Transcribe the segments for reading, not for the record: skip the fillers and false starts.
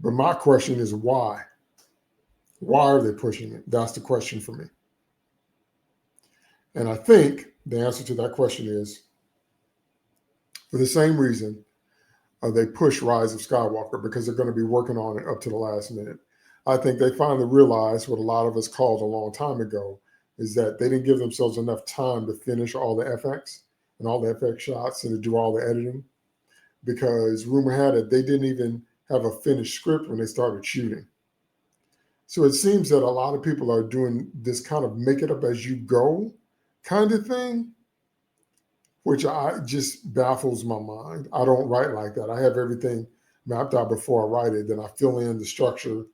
But my question is why? Why are they pushing it? That's the question for me. And I think the answer to that question is for the same reason they push Rise of Skywalker, because they're going to be working on it up to the last minute. I think they finally realized what a lot of us called a long time ago, is that they didn't give themselves enough time to finish all the FX and all the FX shots and to do all the editing, because rumor had it they didn't even have a finished script when they started shooting. So it seems that a lot of people are doing this kind of make it up as you go kind of thing, which I just baffles my mind. I don't write like that. I have everything mapped out before I write it. Then I fill in the structure.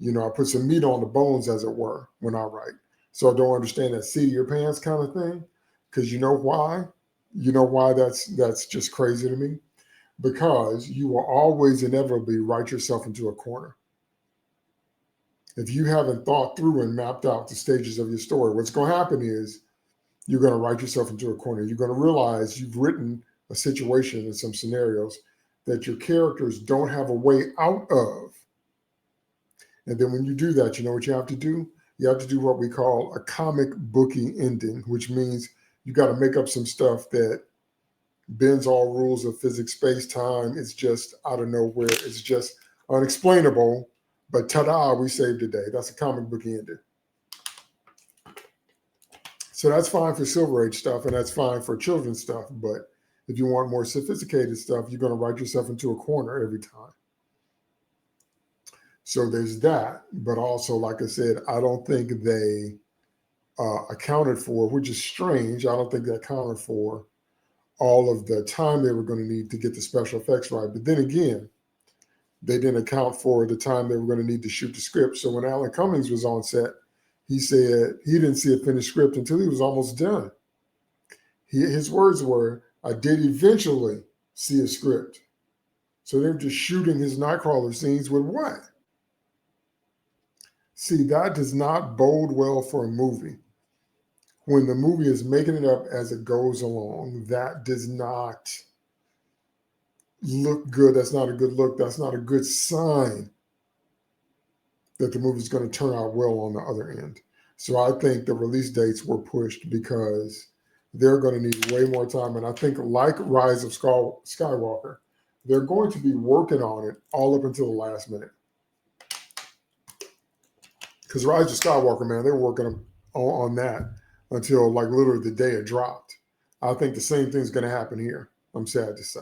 I put some meat on the bones, as it were, when I write. So I don't understand that seat of your pants kind of thing. Because you know why? You know why that's just crazy to me? Because you will always inevitably write yourself into a corner. If you haven't thought through and mapped out the stages of your story, what's going to happen is you're going to write yourself into a corner. You're going to realize you've written a situation in some scenarios that your characters don't have a way out of. And then when you do that, you know what you have to do? You have to do what we call a comic booky ending, which means you got to make up some stuff that bends all rules of physics, space, time. It's just out of nowhere. It's just unexplainable. But ta-da, we saved the day. That's a comic booky ending. So that's fine for Silver Age stuff, and that's fine for children's stuff. But if you want more sophisticated stuff, you're going to write yourself into a corner every time. So there's that. But also, like I said, I don't think they accounted for, which is strange, I don't think they accounted for all of the time they were going to need to get the special effects right. But then again, they didn't account for the time they were going to need to shoot the script. So when Alan Cummings was on set, he said he didn't see a finished script until he was almost done. His words were, I did eventually see a script. So they're just shooting his Nightcrawler scenes with what? See, that does not bode well for a movie. When the movie is making it up as it goes along, that does not look good. That's not a good look. That's not a good sign that the movie's going to turn out well on the other end. So I think the release dates were pushed because they're going to need way more time. And I think, like Rise of Skywalker, they're going to be working on it all up until the last minute. Because Rise of Skywalker, man, they were working on that until like literally the day it dropped. I think the same thing's going to happen here. I'm sad to say.